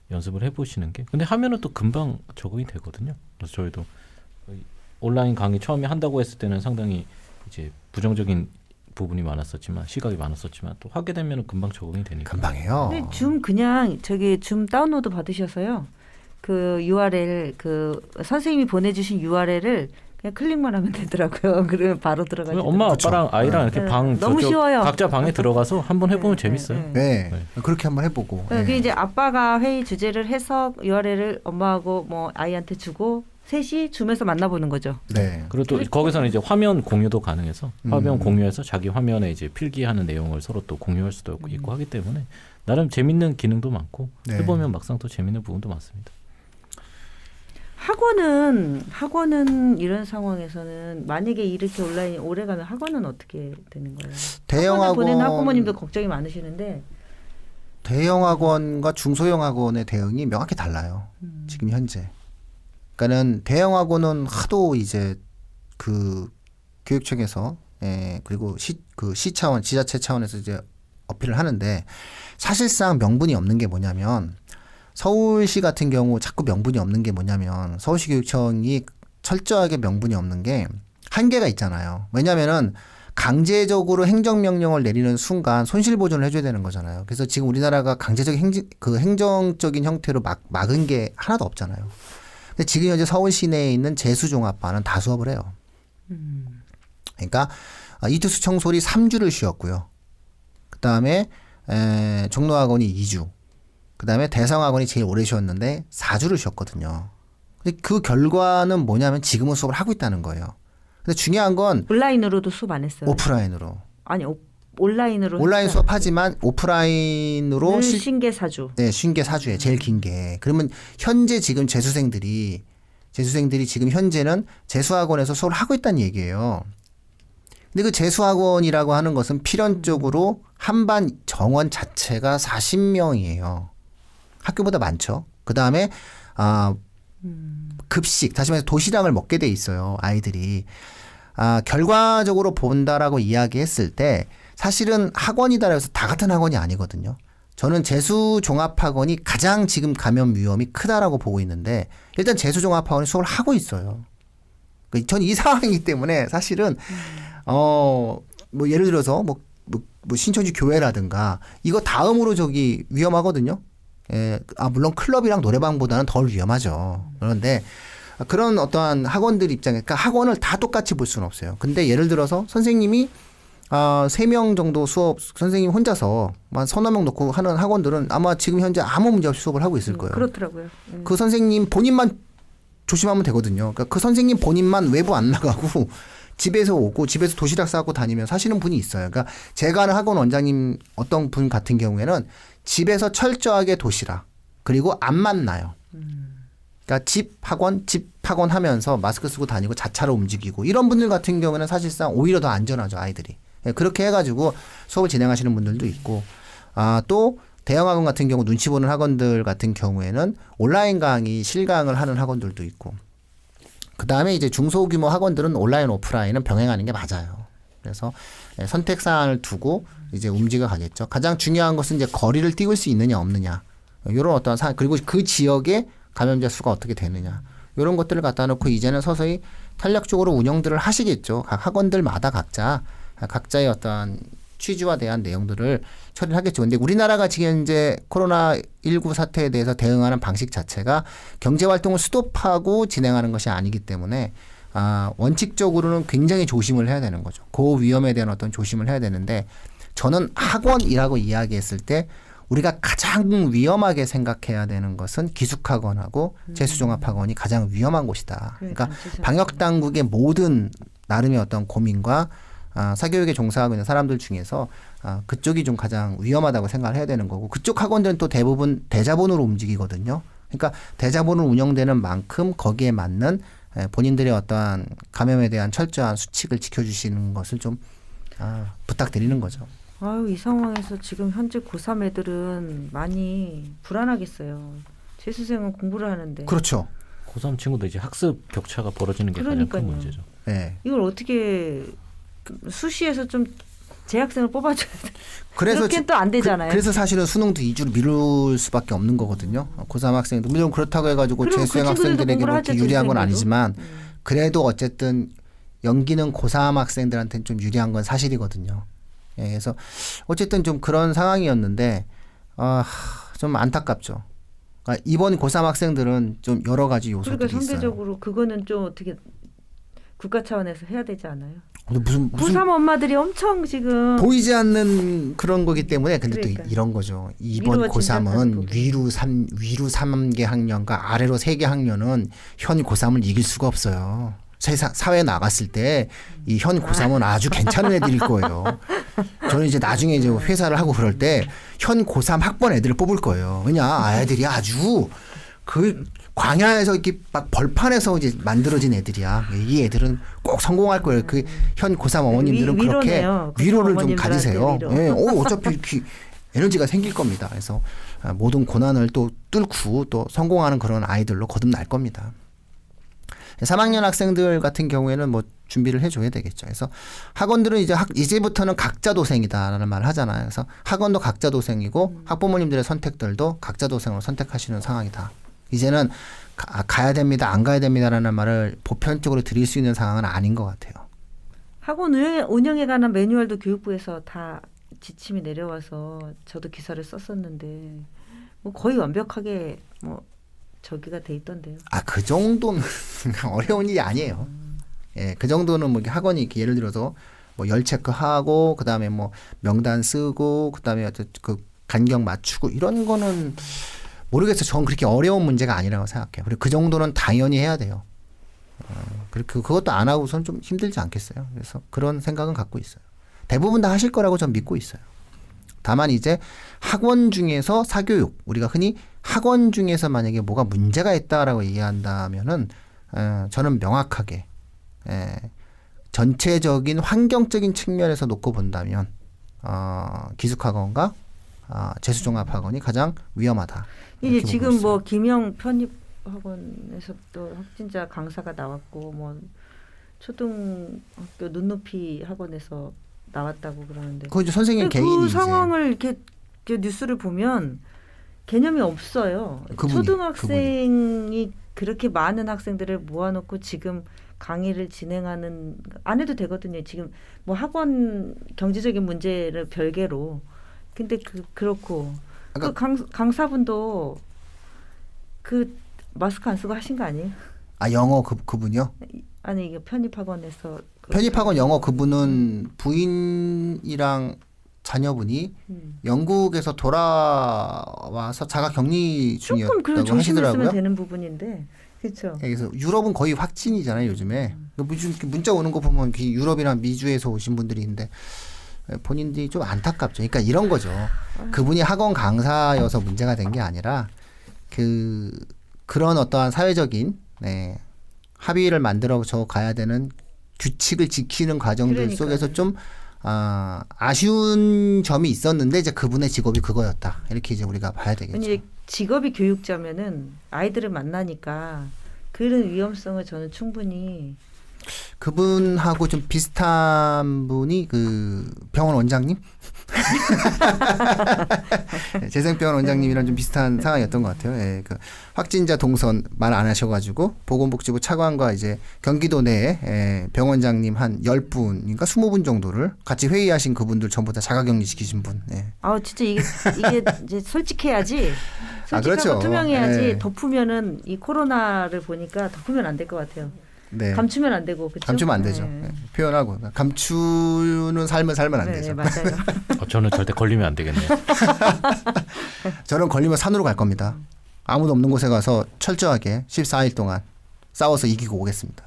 연습을 해보시는 게. 근데 하면은 또 금방 적응이 되거든요. 그래서 저희도 온라인 강의 처음에 한다고 했을 때는 상당히 이제 부정적인 부분이 많았었지만 시각이 많았었지만 또 하게 되면 금방 적응이 되니까. 금방해요. 근데 줌 그냥 줌 다운로드 받으셔서요. 그 URL 그 선생님이 보내주신 URL을 그냥 클릭만 하면 되더라고요. 그러면 바로 들어가죠. 엄마 아빠랑 아이랑 이렇게 방 너무 저쪽 쉬워요. 각자 방에 들어가서 한번 해보면 재밌어요. 네. 네. 그렇게 한번 해보고. 그 이제 아빠가 회의 주제를 해서 URL을 엄마하고 뭐 아이한테 주고 셋이 줌에서 만나보는 거죠. 네. 그리고 또 거기서는 이제 화면 공유도 가능해서 화면 공유해서 자기 화면에 이제 필기하는 내용을 서로 또 공유할 수도 있고 하기 때문에 나름 재밌는 기능도 많고 네. 해보면 막상 또 재밌는 부분도 많습니다. 학원은 이런 상황에서는 만약에 이렇게 온라인이 오래 가면 학원은 어떻게 되는 거예요? 대형 학원을 보내는 학원 학부모님도 걱정이 많으시는데 대형 학원과 중소형 학원의 대응이 명확히 달라요. 지금 현재. 그러니까는 대형 학원은 하도 이제 그 교육청에서 그리고 시 차원, 지자체 차원에서 이제 어필을 하는데 사실상 명분이 없는 게 뭐냐면 서울시 같은 경우 자꾸 명분이 없는 게 뭐냐면 서울시 교육청이 철저하게 명분이 없는 게 한계가 있잖아요. 왜냐면은 강제적으로 행정명령을 내리는 순간 손실보전을 해줘야 되는 거잖아요. 그래서 지금 우리나라가 강제적인 행정적인 형태로 막은 게 하나도 없잖아요. 근데 지금 현재 서울 시내에 있는 재수종합반은 다 수업을 해요. 그러니까 이투수 청솔이 3주를 쉬었고요. 그 다음에 종로학원이 2주. 그 다음에 대성학원이 제일 오래 쉬었는데 4주를 쉬었거든요. 근데 그 결과는 뭐냐면 지금은 수업을 하고 있다는 거예요. 근데 중요한 건 온라인으로도 수업 안 했어요. 오프라인으로. 아니 온라인으로 온라인 했어요. 수업하지만 오프라인으로 신계 4주. 네, 쉰게 4주에 제일 긴 게. 그러면 현재 지금 재수생들이 지금 현재는 재수학원에서 수업을 하고 있다는 얘기예요. 근데 그 재수학원이라고 하는 것은 필연적으로 한반 정원 자체가 40명이에요. 학교보다 많죠. 그 다음에 급식, 다시 말해서 도시락을 먹게 돼 있어요. 아이들이. 결과적으로 본다라고 이야기했을 때 사실은 학원이다라고 해서 다 같은 학원이 아니거든요. 저는 재수종합학원이 가장 지금 감염 위험이 크다라고 보고 있는데 일단 재수종합학원이 수업을 하고 있어요. 전 이 상황이기 때문에 사실은 뭐 예를 들어서 뭐 신천지 교회라든가 이거 다음으로 저기 위험하거든요. 물론 클럽이랑 노래방보다는 덜 위험하죠. 그런데 그런 어떠한 학원들 입장에, 그러니까 학원을 다 똑같이 볼 수는 없어요. 근데 예를 들어서 선생님이 3명 정도 선생님 혼자서 한 서너 명 놓고 하는 학원들은 아마 지금 현재 아무 문제 없이 수업을 하고 있을 거예요. 그렇더라고요. 그 선생님 본인만 조심하면 되거든요. 그러니까 그 선생님 본인만 외부 안 나가고 집에서 오고 집에서 도시락 싸고 다니면 사시는 분이 있어요. 그러니까 제가 아는 학원 원장님 어떤 분 같은 경우에는 집에서 철저하게 도시락 그리고 안 만나요. 그러니까 집 학원 하면서 마스크 쓰고 다니고 자차로 움직이고 이런 분들 같은 경우는 사실상 오히려 더 안전하죠, 아이들이. 그렇게 해가지고 수업을 진행하시는 분들도 있고 또 대형 학원 같은 경우 눈치 보는 학원들 같은 경우에는 온라인 강의 실강을 하는 학원들도 있고 그 다음에 이제 중소규모 학원들은 온라인 오프라인은 병행하는 게 맞아요. 그래서 선택 사안을 두고 이제 움직여 가겠죠. 가장 중요한 것은 이제 거리를 띄울 수 있느냐 없느냐 이런 어떤 사안 그리고 그 지역에 감염자 수가 어떻게 되느냐 이런 것들을 갖다 놓고 이제는 서서히 탄력적으로 운영들을 하시겠죠. 각 학원들마다 각자의 어떤 취지와 대한 내용들을 처리를 하겠죠. 근데 우리나라가 지금 현재 코로나19 사태에 대해서 대응하는 방식 자체가 경제활동을 스톱하고 진행하는 것이 아니기 때문에 원칙적으로는 굉장히 조심을 해야 되는 거죠. 그 위험에 대한 어떤 조심을 해야 되는데 저는 학원이라고 이야기했을 때 우리가 가장 위험하게 생각해야 되는 것은 기숙학원하고 재수종합학원이 가장 위험한 곳이다. 그러니까 방역 당국의 모든 나름의 어떤 고민과 사교육에 종사하고 있는 사람들 중에서 그쪽이 좀 가장 위험하다고 생각을 해야 되는 거고 그쪽 학원들은 또 대부분 대자본으로 움직이거든요. 그러니까 대자본으로 운영되는 만큼 거기에 맞는 본인들의 어떠한 감염에 대한 철저한 수칙을 지켜주시는 것을 좀 부탁드리는 거죠. 아유, 이 상황에서 지금 현재 고3 애들은 많이 불안하겠어요. 재수생은 공부를 하는데. 그렇죠. 고3 친구도 이제 학습 격차가 벌어지는 게 가장 그러니까요. 큰 문제죠. 네. 이걸 어떻게 수시에서 좀 재학생을 뽑아줘야 돼. 그래서 그렇게는 또 안 되잖아요. 그래서 사실은 수능도 2주로 미룰 수밖에 없는 거거든요. 고3 학생도 물론 그렇다고 해가지고 그럼 재수생 그 친구들도 학생들에게 공부를 그렇게 하죠, 유리한 건 재수생들도. 아니지만 그래도 어쨌든 연기는 고3 학생들한테는 좀 유리한 건 사실이거든요. 예, 그래서 어쨌든 좀 그런 상황이었는데 좀 안타깝죠. 그러니까 이번 고3 학생들은 좀 여러 가지 요소들이 그러니까 있어요. 상대적으로 그거는 좀 어떻게 국가 차원에서 해야 되지 않아요? 근데 무슨 고3 엄마들이 엄청 지금 보이지 않는 그런 거기 때문에 근데 그러니까. 또 이런 거죠. 이번 위로가 진작하는 부분. 고3은 위로 3개 학년과 아래로 3개 학년은 현 고3을 이길 수가 없어요. 사회에 나갔을 때 이 현 고3은 아주 괜찮은 애들일 거예요. 저는 이제 나중에 이제 회사를 하고 그럴 때 현 고3 학번 애들을 뽑을 거예요. 왜냐 아이들이 아주 그 광야에서 이렇게 막 벌판에서 이제 만들어진 애들이야. 이 애들은 꼭 성공할 거예요. 그 현 고3 어머님들은 그렇게 위로네요. 위로를 좀 어머님들한테 가지세요. 위로. 예, 어차피 이렇게 에너지가 생길 겁니다. 그래서 모든 고난을 또 뚫고 또 성공하는 그런 아이들로 거듭날 겁니다. 3학년 학생들 같은 경우에는 뭐 준비를 해줘야 되겠죠. 그래서 학원들은 이제부터는 각자 도생이다라는 말을 하잖아요. 그래서 학원도 각자 도생이고 학부모님들의 선택들도 각자 도생으로 선택하시는 상황이다. 이제는 가야 됩니다, 안 가야 됩니다라는 말을 보편적으로 드릴 수 있는 상황은 아닌 것 같아요. 학원 운영에 관한 매뉴얼도 교육부에서 다 지침이 내려와서 저도 기사를 썼었는데 뭐 거의 완벽하게 뭐 저기가 돼 있던데요. 그 정도는 어려운 일이 아니에요. 예, 그 정도는 뭐 학원이 이렇게 예를 들어서 뭐 열 체크하고 그다음에 뭐 명단 쓰고 그다음에 그 간격 맞추고 이런 거는 모르겠어요. 전 그렇게 어려운 문제가 아니라고 생각해요. 그리고 그 정도는 당연히 해야 돼요. 그리고 그것도 안 하고선 좀 힘들지 않겠어요. 그래서 그런 생각은 갖고 있어요. 대부분 다 하실 거라고 전 믿고 있어요. 다만 이제 학원 중에서 사교육, 우리가 흔히 학원 중에서 만약에 뭐가 문제가 있다라고 얘기한다면은 저는 명확하게 전체적인 환경적인 측면에서 놓고 본다면 기숙학원과 재수종합학원이 가장 위험하다. 이제 지금 뭐 김영 편입학원에서 또 확진자 강사가 나왔고 뭐 초등학교 눈높이 학원에서 나왔다고 그러는데 그거 이제 선생님 개인이 그 상황을 이렇게 뉴스를 보면 개념이 없어요. 초등학생이 그렇게 많은 학생들을 모아놓고 지금 강의를 진행하는 안 해도 되거든요. 지금 뭐 학원 경제적인 문제를 별개로. 근데 그렇고 그 강사분도 그 마스크 안 쓰고 하신 거 아니에요? 영어 그분이요? 아니 이게 편입학원에서 편입학원 영어 그분은 부인이랑 자녀분이 영국에서 돌아와서 자가 격리 조금 그런 중이었다고 조심을 하시더라고요. 쓰면 되는 부분인데 그렇죠. 그래서 유럽은 거의 확진이잖아요 요즘에. 문자 오는 거 보면 유럽이나 미주에서 오신 분들이 있는데 본인들이 좀 안타깝죠. 그러니까 이런 거죠. 그분이 학원 강사여서 문제가 된 게 아니라 그런 어떠한 사회적인 합의를 만들어서 가야 되는 규칙을 지키는 과정들 그러니까요. 속에서 좀 아쉬운 점이 있었는데 이제 그분의 직업이 그거였다. 이렇게 이제 우리가 봐야 되겠죠. 이제 직업이 교육자면은 아이들을 만나니까 그런 위험성을 저는 충분히 그분하고 좀 비슷한 분이 그 병원 원장님? 재생병원 원장님이랑 좀 비슷한 상황이었던 것 같아요. 예, 그 확진자 동선 말 안 하셔가지고 보건복지부 차관과 이제 경기도 내에 병원장님 한 10분인가 20분 정도를 같이 회의하신 그분들 전부 다 자가격리 시키신 분. 예. 진짜 이게 이제 솔직해야지. 솔직하고 그렇죠. 투명해야지. 예. 덮으면은 이 코로나를 보니까 덮으면 안 될 것 같아요. 네. 감추면 안 되고 그렇죠? 감추면 안 되죠. 네. 네. 표현하고 감추는 삶을 살면 안 네, 되죠. 네, 맞아요. 저는 절대 걸리면 안 되겠네요. 저는 걸리면 산으로 갈 겁니다. 아무도 없는 곳에 가서 철저하게 14일 동안 싸워서 이기고 오겠습니다.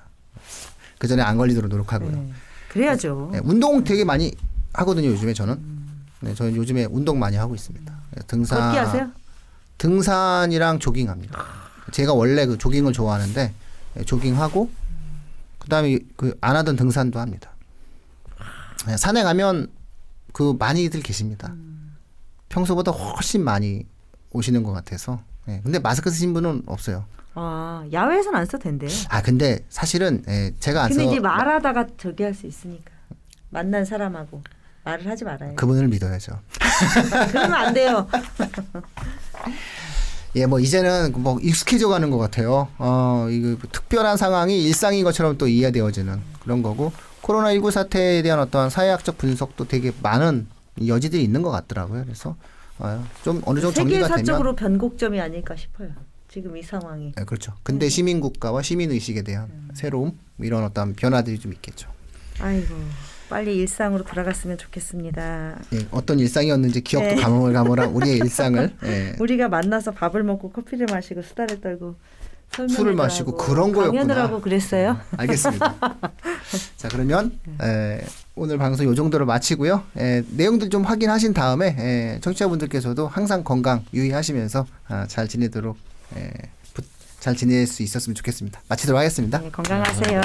그 전에 안 걸리도록 노력하고요. 네. 그래야죠. 네, 운동 되게 많이 하거든요. 요즘에 저는. 네, 저는 요즘에 운동 많이 하고 있습니다. 등산. 걷기 하세요? 등산이랑 조깅합니다. 제가 원래 그 조깅을 좋아하는데 조깅하고 그다음에 그 안 하던 등산도 합니다. 네, 산에 가면 그 많이들 계십니다. 평소보다 훨씬 많이 오시는 것 같아서. 네, 근데 마스크 쓰신 분은 없어요. 아, 야외에서는 안 써도 된대요. 아 근데 사실은 제가 안 근데 써. 이제 말하다가 저기 할 수 있으니까 만난 사람하고 말을 하지 말아요. 그분을 믿어야죠. 그러면 안 돼요. 예, 뭐 이제는 뭐 익숙해져 가는 것 같아요. 이거 특별한 상황이 일상인 것처럼 또 이해되어지는 그런 거고 코로나19 사태에 대한 어떠한 사회학적 분석도 되게 많은 여지들이 있는 것 같더라고요. 그래서 좀 어느 정도 정리가 되면 세계사적으로 변곡점이 아닐까 싶어요. 지금 이 상황이. 네, 그렇죠. 근대 시민 국가와 시민 의식에 대한 새로움 이런 어떤 변화들이 좀 있겠죠. 아이고 빨리 일상으로 돌아갔으면 좋겠습니다. 예, 어떤 일상이었는지 기억도 네. 가물가물한 우리의 일상을 예, 우리가 만나서 밥을 먹고 커피를 마시고 수다를 떨고 술을 마시고 그런 거였구나. 강연을 하고 그랬어요. 알겠습니다. 자 그러면 오늘 방송 요 정도로 마치고요. 내용들 좀 확인하신 다음에 청취자분들께서도 항상 건강 유의하시면서 잘 지내도록 잘 지낼 수 있었으면 좋겠습니다. 마치도록 하겠습니다. 네, 건강하세요.